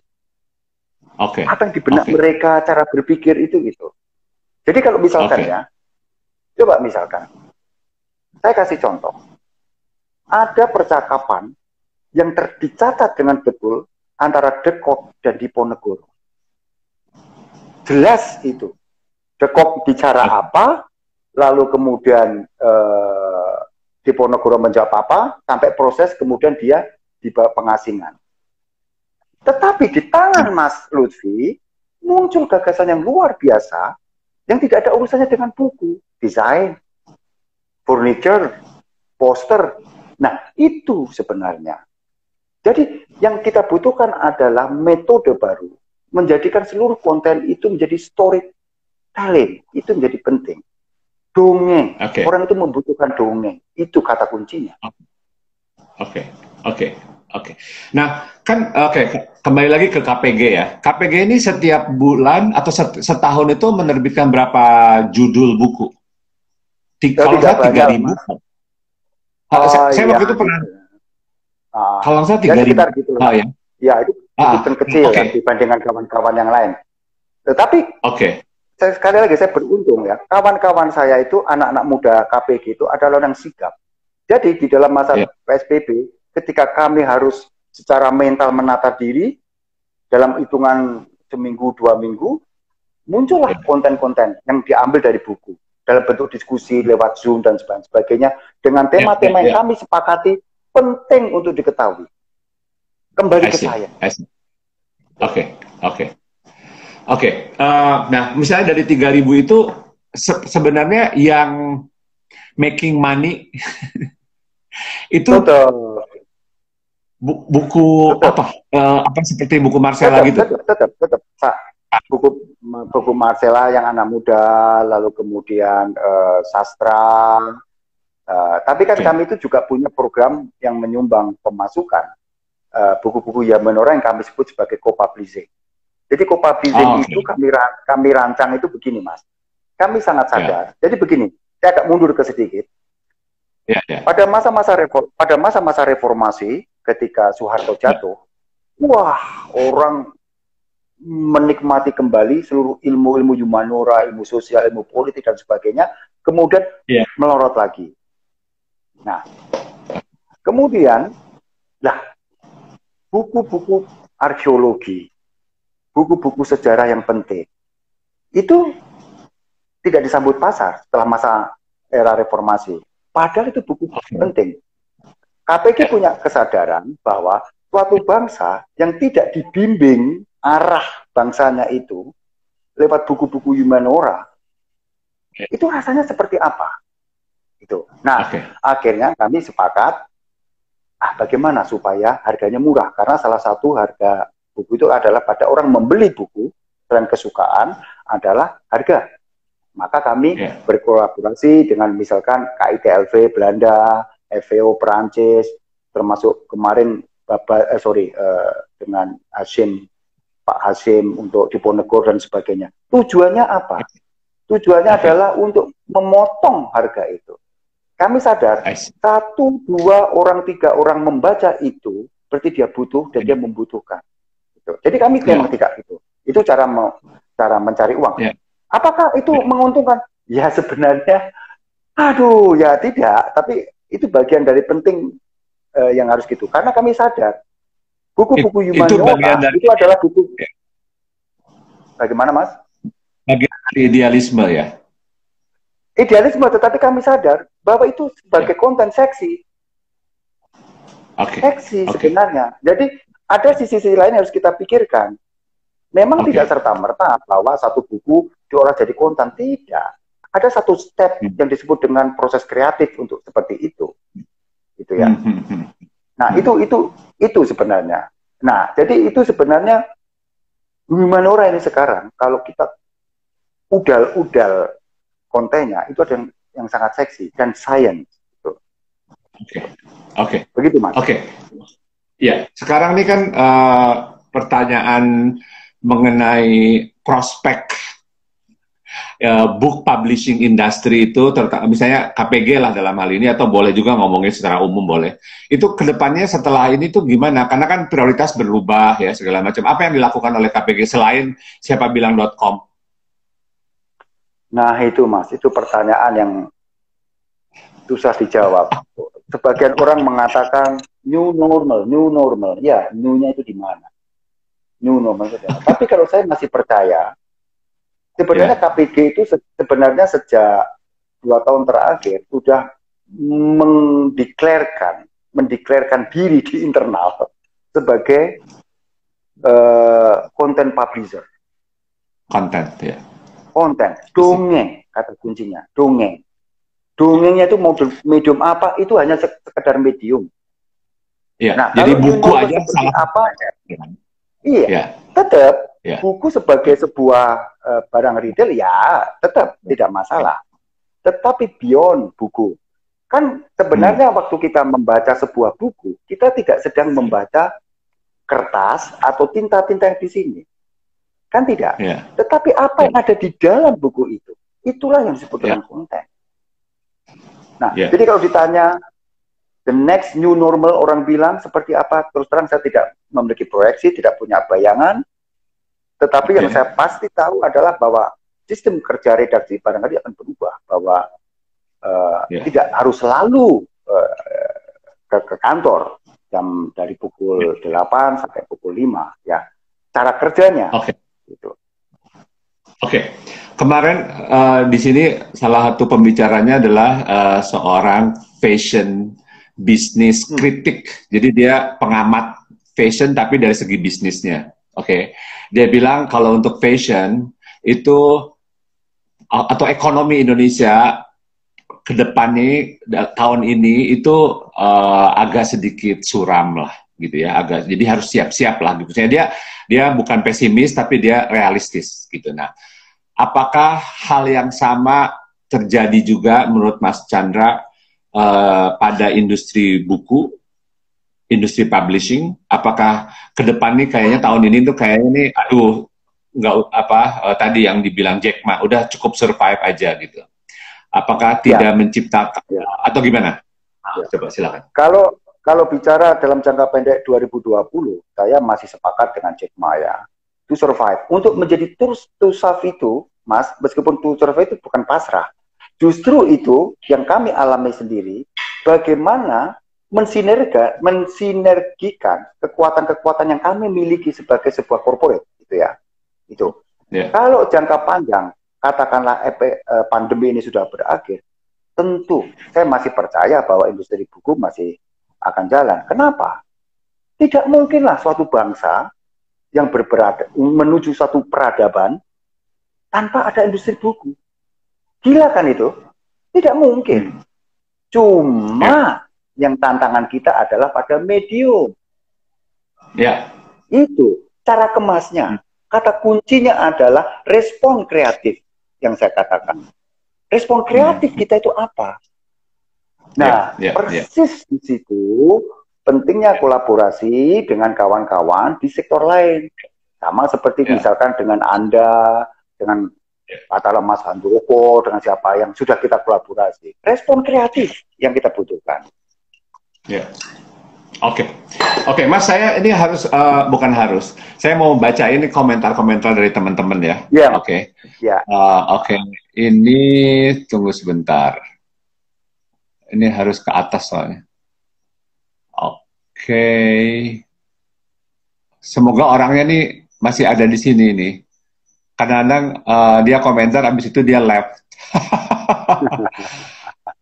Oke. apa yang di benak Oke. mereka, cara berpikir itu gitu. Jadi kalau misalkan Oke. ya, coba misalkan, saya kasih contoh, ada percakapan yang dicatat dengan betul antara Dekok dan Diponegoro. Jelas itu. Dekok bicara apa, lalu kemudian Diponegoro menjawab apa, sampai proses kemudian dia dibawa pengasingan. Tetapi di tangan Mas Lutfi, muncul gagasan yang luar biasa, yang tidak ada urusannya dengan buku, desain, furniture, poster. Nah, itu sebenarnya. Jadi, yang kita butuhkan adalah metode baru, menjadikan seluruh konten itu menjadi storytelling, itu menjadi penting. Dongeng, orang itu membutuhkan dongeng, itu kata kuncinya. Oke. Nah, kan kembali lagi ke KPG ya. KPG ini setiap bulan atau setahun itu menerbitkan berapa judul buku? Kalau saya 3.000. Saya waktu itu pernah. Kalau saya 3.000. Sekitar gitu. Ya, itu kecil kan dibandingkan kawan-kawan yang lain. Tetapi sekali lagi saya beruntung ya, kawan-kawan saya itu anak-anak muda KPG itu adalah orang sigap. Jadi di dalam masa PSBB, ketika kami harus secara mental menata diri, dalam hitungan seminggu, 2 minggu, muncullah konten-konten yang diambil dari buku, dalam bentuk diskusi, lewat Zoom, dan sebagainya, dengan tema-tema yang kami sepakati, penting untuk diketahui. Kembali ke saya. Oke. Nah, misalnya dari 3.000 itu, sebenarnya yang making money, itu buku apa seperti buku Marcella gitu? Tetap. Buku Marcella yang anak muda, lalu kemudian sastra. Tapi kan kami itu juga punya program yang menyumbang pemasukan buku-buku Yamenora yang kami sebut sebagai co-publishing. Jadi co-publishing itu kami rancang itu begini, Mas. Kami sangat sadar. Jadi begini, saya agak mundur ke sedikit. Pada masa-masa reformasi, ketika Soeharto jatuh, wah, orang menikmati kembali seluruh ilmu-ilmu Yamenora, ilmu sosial, ilmu politik, dan sebagainya, kemudian melorot lagi. Nah, kemudian, buku-buku arkeologi, buku-buku sejarah yang penting, itu tidak disambut pasar setelah masa era reformasi. Padahal itu buku penting. KPG punya kesadaran bahwa suatu bangsa yang tidak dibimbing arah bangsanya itu lewat buku-buku Yamenora, itu rasanya seperti apa? Itu. Nah, akhirnya kami sepakat, bagaimana supaya harganya murah? Karena salah satu harga buku itu adalah pada orang membeli buku, dan kesukaan adalah harga. Maka kami berkolaborasi dengan misalkan KITLV Belanda, FVO Perancis, termasuk kemarin dengan Pak Hasim untuk Diponegoro dan sebagainya. Tujuannya apa? Tujuannya adalah untuk memotong harga itu. Kami sadar, 1, 2 orang, 3 orang membaca itu, berarti dia butuh dan dia membutuhkan. Gitu. Jadi kami memang tidak itu. Itu cara mencari uang. Apakah itu menguntungkan? Ya sebenarnya, ya tidak. Tapi itu bagian dari penting yang harus gitu. Karena kami sadar, buku-buku Yamenora itu adalah buku. Bagaimana, Mas? Bagian dari idealisme ya. Idealisme, tetapi kami sadar bahwa itu sebagai konten seksi. Seksi sebenarnya. Jadi ada sisi-sisi lain yang harus kita pikirkan. Memang tidak serta-merta bahwa satu buku diolah jadi konten, tidak. Ada satu step yang disebut dengan proses kreatif untuk seperti itu. Gitu ya. Nah, itu sebenarnya. Nah, jadi itu sebenarnya Yamenora ini sekarang kalau kita udal kontennya itu ada yang sangat seksi dan science gitu. Oke. Oke. Begitu, Mas. Oke. Ya, sekarang ini kan pertanyaan mengenai prospek book publishing industry itu, misalnya KPG lah dalam hal ini, atau boleh juga ngomongin secara umum boleh. Itu kedepannya setelah ini tuh gimana? Karena kan prioritas berubah ya segala macam. Apa yang dilakukan oleh KPG selain siapabilang.com? Nah itu Mas, itu pertanyaan yang susah dijawab. Sebagian orang mengatakan new normal. Ya, new-nya itu di mana? New normal itu. Tapi kalau saya masih percaya, sebenarnya KPG itu sebenarnya sejak 2 tahun terakhir sudah mendeklarkan diri di internal sebagai content publisher. Konten, ya. Konten, dongeng, kata kuncinya, dongeng. Dongengnya itu medium apa, itu hanya sekedar medium. Ya, nah, jadi buku aja salah apa? Iya, tetap buku sebagai sebuah barang retail, ya tetap tidak masalah. Tetapi beyond buku, kan sebenarnya waktu kita membaca sebuah buku, kita tidak sedang membaca kertas atau tinta-tinta yang di sini. Kan tidak. Tetapi apa yang ada di dalam buku itu, itulah yang disebut dengan konten. Nah, jadi kalau ditanya the next new normal, orang bilang seperti apa, terus terang saya tidak memiliki proyeksi, tidak punya bayangan. Tetapi yang saya pasti tahu adalah bahwa sistem kerja redaksi barangkali akan berubah, bahwa tidak harus selalu ke kantor jam dari pukul 8 sampai pukul 5, ya. Cara kerjanya. Gitu. Oke. Kemarin di sini salah satu pembicaranya adalah seorang fashion bisnis kritik. Jadi dia pengamat fashion tapi dari segi bisnisnya. Oke. Dia bilang kalau untuk fashion itu atau ekonomi Indonesia ke depannya tahun ini itu agak sedikit suram lah gitu ya, jadi harus siap-siap lah gitu. Dia bukan pesimis tapi dia realistis gitu. Nah, apakah hal yang sama terjadi juga menurut Mas Chandra pada industri buku, industri publishing? Apakah ke depan nih kayaknya tahun ini tuh kayaknya nih nggak tadi yang dibilang Jack Ma udah cukup survive aja gitu. Apakah tidak menciptakan atau gimana? Coba silakan. Kalau bicara dalam jangka pendek 2020, saya masih sepakat dengan Jack Ma ya. To survive. Untuk menjadi to survive itu, Mas, meskipun to survive itu bukan pasrah. Justru itu yang kami alami sendiri, bagaimana mensinergikan kekuatan-kekuatan yang kami miliki sebagai sebuah corporate, gitu ya. Itu. Kalau jangka panjang, katakanlah pandemi ini sudah berakhir, tentu saya masih percaya bahwa industri buku masih akan jalan. Kenapa? Tidak mungkinlah suatu bangsa yang menuju satu peradaban tanpa ada industri buku. Gila kan itu? Tidak mungkin. Cuma yang tantangan kita adalah pada medium. Itu cara kemasnya. Kata kuncinya adalah respon kreatif yang saya katakan. Respon kreatif kita itu apa? Nah, persis di situ pentingnya kolaborasi dengan kawan-kawan di sektor lain. Sama seperti misalkan dengan Anda, dengan katakanlah Mas Handoko, dengan siapa yang sudah kita kolaborasi. Respon kreatif yang kita butuhkan. Oke, Mas, saya ini harus, bukan harus, saya mau baca ini komentar-komentar dari teman-teman ya. Oke, ini tunggu sebentar. Ini harus ke atas soalnya. Oke. Semoga orangnya nih masih ada di sini nih. Kadang-kadang dia komentar, abis itu dia left.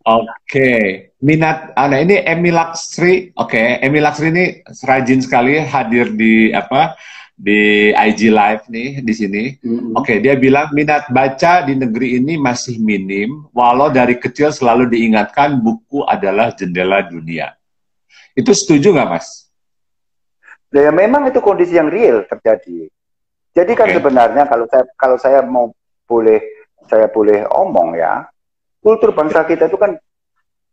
Oke. Minat, nah ini Emi Laksri. Oke, Emi Laksri ini rajin sekali hadir di di IG Live nih di sini. Oke, dia bilang minat baca di negeri ini masih minim, walau dari kecil selalu diingatkan buku adalah jendela dunia. Itu setuju nggak, Mas? Ya memang itu kondisi yang real terjadi. Jadi kan sebenarnya kalau saya boleh omong ya, kultur bangsa kita itu kan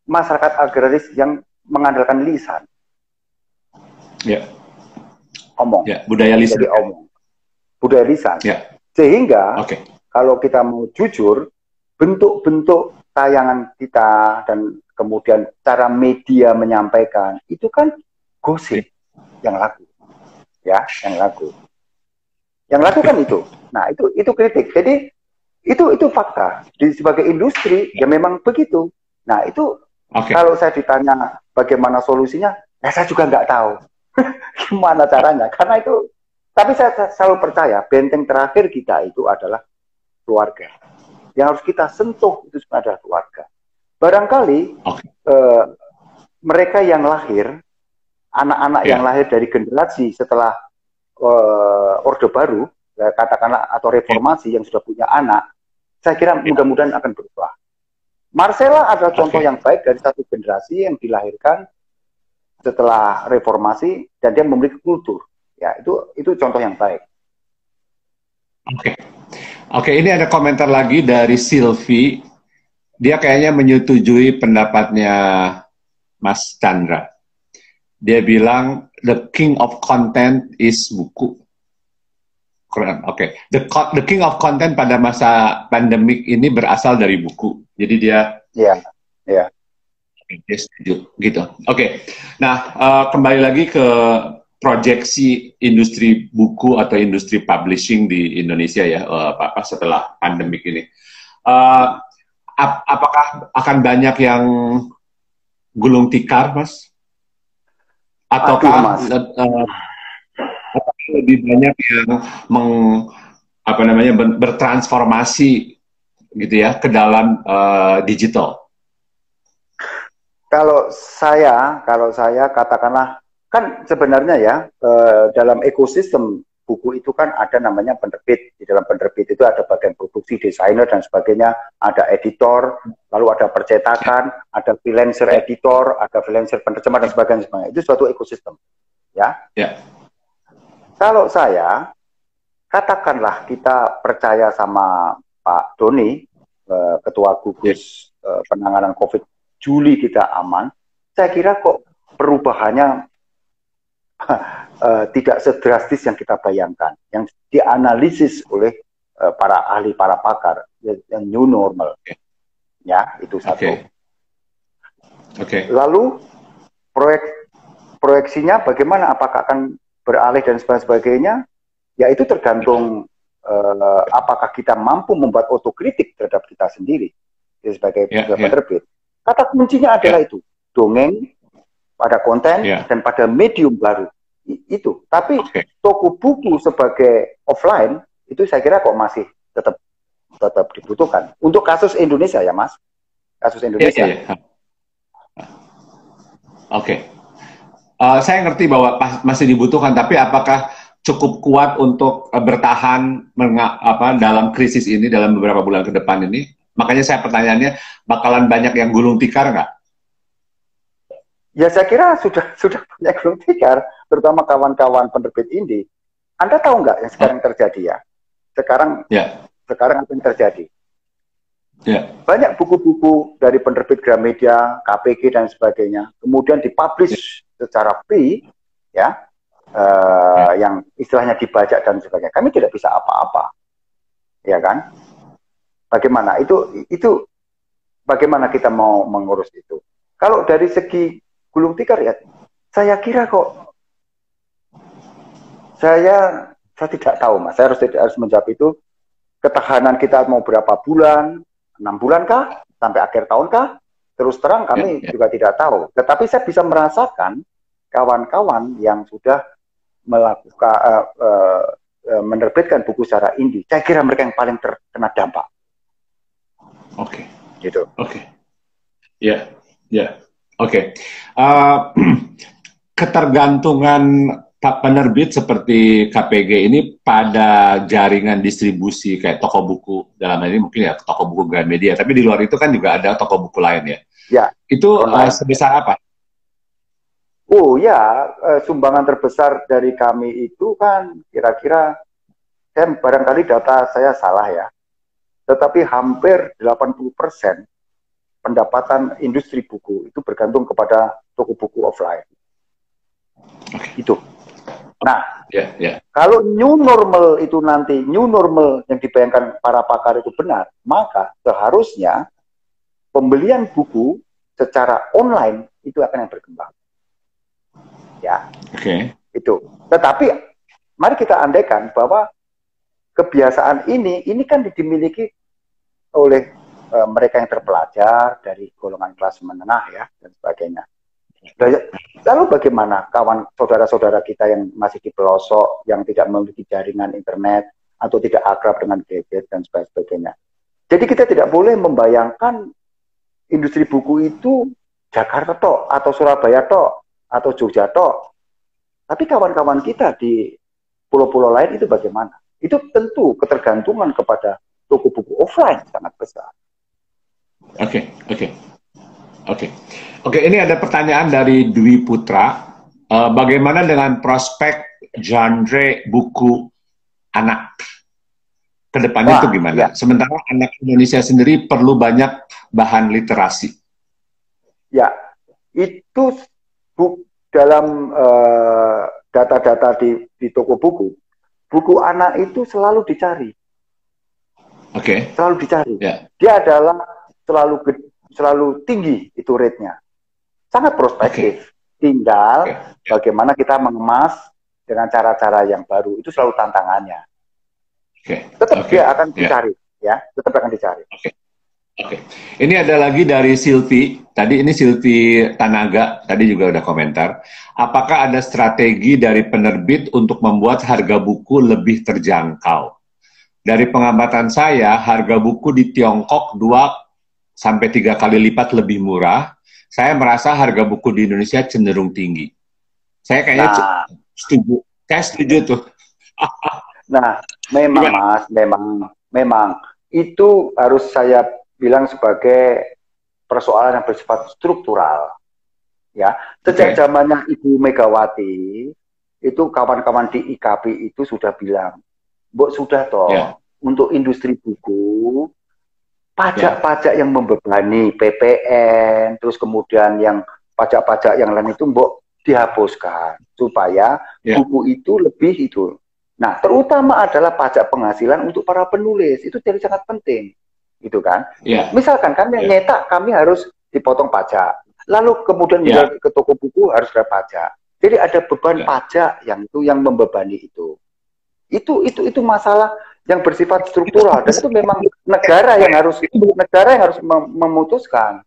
masyarakat agraris yang mengandalkan lisan, Ya. omong. Ya, budaya lisan. Jadi omong. Budaya lisan. Ya. Sehingga Oke. kalau kita mau jujur, bentuk-bentuk tayangan kita dan kemudian cara media menyampaikan itu kan gosip yang laku, ya, yang laku. Yang laku kan itu. Nah, itu kritik. Jadi itu fakta. Sebagai industri ya memang begitu. Nah, itu kalau saya ditanya bagaimana solusinya, ya saya juga nggak tahu gimana caranya. Karena itu, tapi saya selalu percaya benteng terakhir kita itu adalah keluarga. Yang harus kita sentuh itu sebenarnya adalah keluarga. Barangkali mereka yang lahir, anak-anak yang lahir dari generasi setelah Orde Baru, katakanlah, atau reformasi yang sudah punya anak, saya kira mudah-mudahan akan berubah. Marcella adalah contoh yang baik dari satu generasi yang dilahirkan setelah reformasi dan dia memiliki kultur. Ya, itu contoh yang baik. Oke, ini ada komentar lagi dari Silvi. Dia kayaknya menyetujui pendapatnya Mas Chandra. Dia bilang the king of content is buku. Keren. Oke. The king of content pada masa pandemik ini berasal dari buku. Jadi dia dia setuju gitu. Oke. Nah, kembali lagi ke proyeksi industri buku atau industri publishing di Indonesia ya, setelah pandemik ini. Apakah akan banyak yang gulung tikar, Mas? Ataukah lebih banyak yang bertransformasi gitu ya ke dalam digital? Kalau saya katakanlah, kan sebenarnya ya dalam ekosistem buku itu kan ada namanya penerbit. Di dalam penerbit itu ada bagian produksi, desainer dan sebagainya, ada editor, lalu ada percetakan, ada freelancer editor, ada freelancer penerjemah dan sebagainya. Itu suatu ekosistem, ya. Kalau saya katakanlah kita percaya sama Pak Doni, Ketua Gugus Penanganan COVID, Juli kita aman. Saya kira kok perubahannya tidak sedrastis yang kita bayangkan, yang dianalisis oleh para ahli, para pakar, yang new normal. Ya, itu satu. Lalu proyeksinya bagaimana, apakah akan beralih dan sebagainya, ya itu tergantung apakah kita mampu membuat otokritik terhadap kita sendiri sebagai penerbit. Kata kuncinya adalah itu, dongeng, pada konten dan pada medium baru itu. Tapi toko buku sebagai offline itu saya kira kok masih tetap dibutuhkan untuk kasus Indonesia ya, Mas. Kasus Indonesia. Saya ngerti bahwa masih dibutuhkan, tapi apakah cukup kuat untuk bertahan dalam krisis ini dalam beberapa bulan ke depan ini? Makanya saya pertanyaannya, bakalan banyak yang gulung tikar nggak? Ya saya kira sudah banyak gulung tikar, terutama kawan-kawan penerbit indie. Anda tahu nggak yang sekarang terjadi ya? Sekarang apa yang terjadi? Banyak buku-buku dari penerbit Gramedia, KPG dan sebagainya, kemudian dipublish secara free, ya, yang istilahnya dibajak dan sebagainya. Kami tidak bisa apa-apa, ya kan? Bagaimana itu? Bagaimana kita mau mengurus itu? Kalau dari segi gulung tikar ya, saya kira kok saya tidak tahu, Mas. Saya harus menjawab itu. Ketahanan kita mau berapa bulan? 6 bulan kah? Sampai akhir tahun kah? Terus terang kami juga tidak tahu. Tetapi saya bisa merasakan kawan-kawan yang sudah melakukan menerbitkan buku secara indie. Saya kira mereka yang paling terkena dampak. Gitu. Ketergantungan penerbit seperti KPG ini pada jaringan distribusi kayak toko buku, dalam hal ini mungkin ya toko buku Gramedia, tapi di luar itu kan juga ada toko buku lain ya. Itu sebesar apa? Sumbangan terbesar dari kami itu kan kira-kira, barangkali data saya salah ya, tetapi hampir 80% pendapatan industri buku itu bergantung kepada toko buku offline. Itu. Nah, kalau new normal itu nanti, new normal yang dibayangkan para pakar itu benar, maka seharusnya pembelian buku secara online itu akan yang berkembang. Ya, itu. Tetapi mari kita andaikan bahwa kebiasaan ini kan dimiliki oleh mereka yang terpelajar dari golongan kelas menengah ya dan sebagainya. Lalu bagaimana kawan saudara-saudara kita yang masih di pelosok, yang tidak memiliki jaringan internet atau tidak akrab dengan gadget dan sebagainya. Jadi kita tidak boleh membayangkan industri buku itu Jakarta tok atau Surabaya tok atau Jogja tok. Tapi kawan-kawan kita di pulau-pulau lain itu bagaimana? Itu tentu ketergantungan kepada toko buku offline sangat besar. Oke, ini ada pertanyaan dari Dwi Putra. Bagaimana dengan prospek genre buku anak? Kedepannya itu gimana? Ya. Sementara anak Indonesia sendiri perlu banyak bahan literasi. Ya, itu dalam data-data di toko buku anak itu selalu dicari. Selalu dicari. Yeah. Dia adalah selalu tinggi itu rate-nya. Sangat prospektif. Tinggal bagaimana kita mengemas dengan cara-cara yang baru. Itu selalu tantangannya. Tetap dia akan dicari. Ya, tetap akan dicari. Ini ada lagi dari Silvi. Tadi ini Silvi Tanaga. Tadi juga udah komentar. Apakah ada strategi dari penerbit untuk membuat harga buku lebih terjangkau? Dari pengamatan saya, harga buku di Tiongkok 2-3 kali lipat lebih murah. Saya merasa harga buku di Indonesia cenderung tinggi. Saya kayaknya setuju. Saya setuju tuh. Nah, memang Mas, memang itu harus saya bilang sebagai persoalan yang bersifat struktural. Ya, sejak zamannya Ibu Megawati, itu kawan-kawan di IKP itu sudah bilang, Mbok sudah toh, untuk industri buku, pajak-pajak yang membebani PPN, terus kemudian yang pajak-pajak yang lain itu Mbok dihapuskan, supaya buku itu lebih itu. Nah, terutama adalah pajak penghasilan untuk para penulis, itu jadi sangat penting, gitu kan? Misalkan kami nyetak, kami harus dipotong pajak, lalu kemudian ke toko buku harus ada pajak. Jadi ada beban pajak yang membebani itu. Itu masalah yang bersifat struktural dan itu memang negara yang harus memutuskan.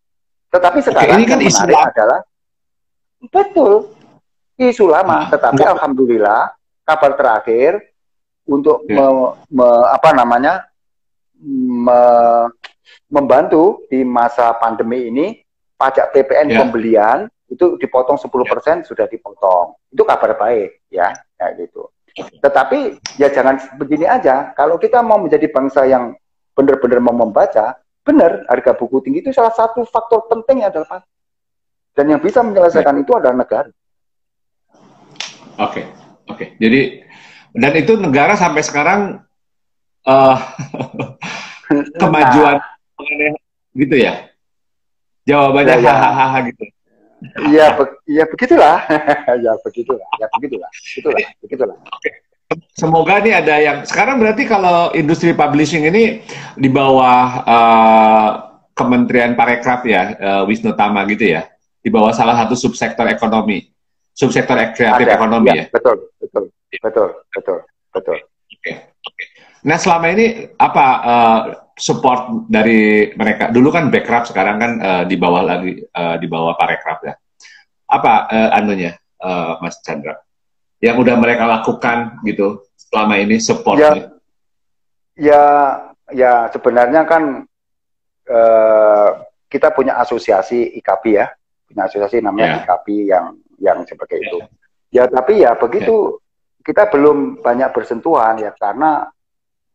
Tetapi sekarang yang menarik adalah betul isu lama, tetapi alhamdulillah kabar terakhir untuk membantu di masa pandemi ini pajak PPN pembelian itu dipotong 10% sudah dipotong. Itu kabar baik ya, kayak gitu. Tetapi ya jangan begini aja. Kalau kita mau menjadi bangsa yang benar-benar mau membaca, benar harga buku tinggi itu salah satu faktor penting adalah pajak. Dan yang bisa menyelesaikan itu adalah negara. Oke. Jadi dan itu negara sampai sekarang kemajuan gitu ya. Jawabannya hahaha gitu. Iya begitulah. Begitulah. Oke. Semoga nih ada yang sekarang berarti kalau industri publishing ini di bawah Kementerian Parekraf ya, Wisnu Tama gitu ya, di bawah salah satu subsektor ekonomi, subsektor kreatif ekonomi ya. Betul. Oke. Nah selama ini apa support dari mereka? Dulu kan Bekraf, sekarang kan di bawah lagi di bawah Parekraf ya. Apa anunya Mas Chandra? Yang udah mereka lakukan gitu selama ini supportnya? Ya sebenarnya kan kita punya asosiasi IKP ya, punya asosiasi namanya IKP yang seperti itu. Ya tapi ya begitu kita belum banyak bersentuhan ya karena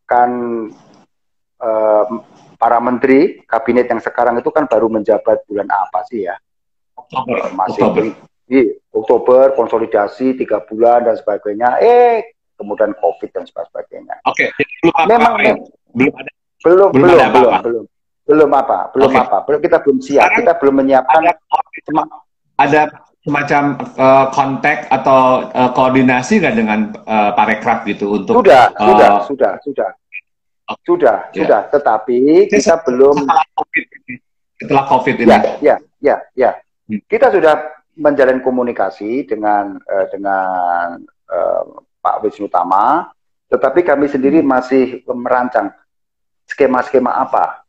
kan para menteri kabinet yang sekarang itu kan baru menjabat bulan apa sih ya? Oktober, konsolidasi 3 bulan dan sebagainya. Kemudian COVID dan sebagainya. Oke. Belum apa. Kita belum siap. Kita belum menyiapkan ada semacam kontak atau koordinasi nggak dengan Parekraf gitu untuk sudah, tetapi kita belum setelah COVID ini. Ya. Kita sudah menjalin komunikasi dengan Pak Wisnu Tama, tetapi kami sendiri masih merancang skema-skema apa,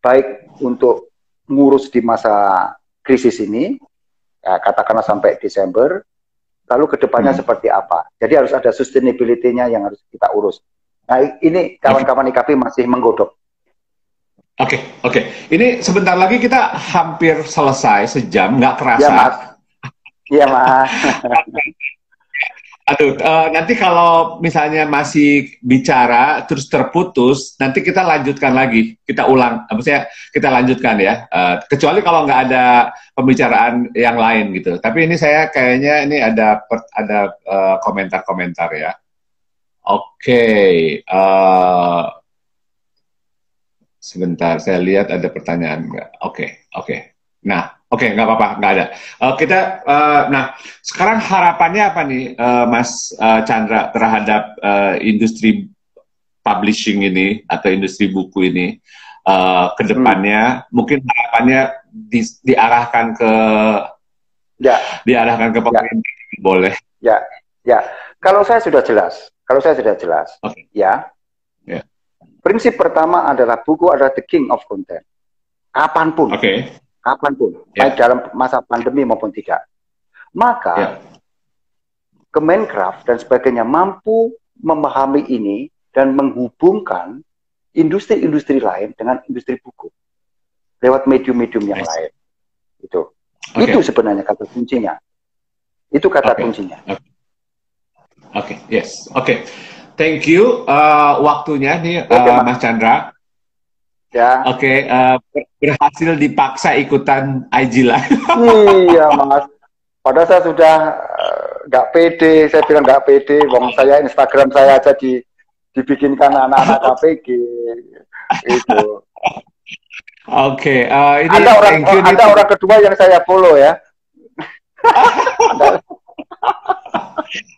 baik untuk ngurus di masa krisis ini, ya, katakanlah sampai Desember, lalu kedepannya seperti apa. Jadi harus ada sustainability-nya yang harus kita urus. Nah, ini kawan-kawan IKP masih menggodok. Oke. Ini sebentar lagi kita hampir selesai, sejam, nggak kerasa. Iya, Mas. Aduh, nanti kalau misalnya masih bicara terus terputus, nanti kita lanjutkan lagi, kita ulang, maksudnya kita lanjutkan ya. Kecuali kalau nggak ada pembicaraan yang lain gitu. Tapi ini saya kayaknya ini ada komentar-komentar ya. Oke, sebentar, saya lihat ada pertanyaan nggak? Oke. Nah. Oke, nggak apa-apa, nggak ada. Nah, sekarang harapannya apa nih, Mas Chandra, terhadap industri publishing ini atau industri buku ini ke depannya? Mungkin harapannya diarahkan ke pemerintah, boleh? Ya. Kalau saya sudah jelas, okay. Ya. Prinsip pertama adalah buku adalah the king of content, kapanpun. Kapanpun, baik dalam masa pandemi maupun tidak. Maka Kemenkraf dan sebagainya mampu memahami ini dan menghubungkan industri-industri lain dengan industri buku lewat medium-medium yang lain. Itu sebenarnya kata kuncinya. Itu kata kuncinya. Oke. Thank you waktunya nih, Mas Chandra. Ya. Oke, berhasil dipaksa ikutan IG Live. Iya, Mas. Padahal saya sudah nggak pede, saya bilang nggak pede. Wong saya Instagram saya aja dibikinkan anak-anak KPG. Itu. Oke, ini Anda orang kedua yang saya follow ya.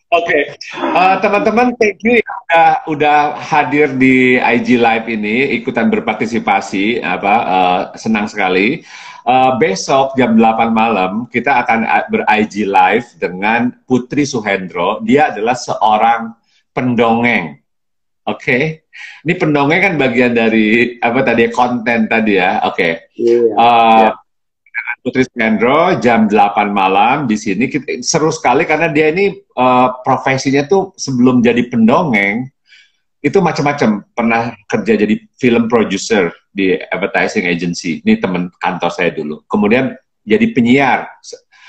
Oke, teman-teman, thank you ya udah hadir di IG Live ini, ikutan berpartisipasi, senang sekali. Besok jam 8 malam kita akan ber-IG Live dengan Putri Suhendro. Dia adalah seorang pendongeng. Oke. Ini pendongeng kan bagian dari konten tadi ya. Oke. Putri Suhendro jam 8 malam di sini. Seru sekali karena dia ini profesinya tuh sebelum jadi pendongeng itu macam-macam. Pernah kerja jadi film producer di advertising agency. Ini teman kantor saya dulu. Kemudian jadi penyiar.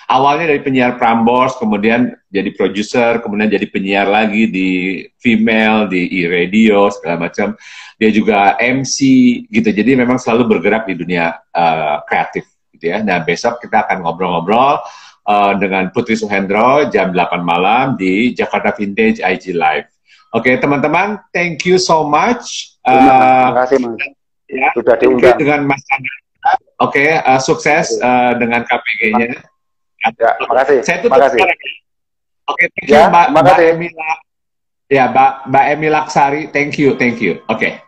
Awalnya dari penyiar Prambors, kemudian jadi producer, kemudian jadi penyiar lagi di Female, di e-radio, segala macam. Dia juga MC gitu. Jadi memang selalu bergerak di dunia kreatif. Ya. Nah, besok kita akan ngobrol-ngobrol dengan Putri Suhendro jam 8 malam di Jakarta Vintage IG Live. Oke, teman-teman, thank you so much. Terima kasih, Mas. Ya, sudah diundang. Dengan Mas Chandra. Oke, sukses dengan KPG-nya. Ya, terima kasih. Saya tutup sekarang. Oke, thank you, Mbak Emilaksari. Thank you. Oke.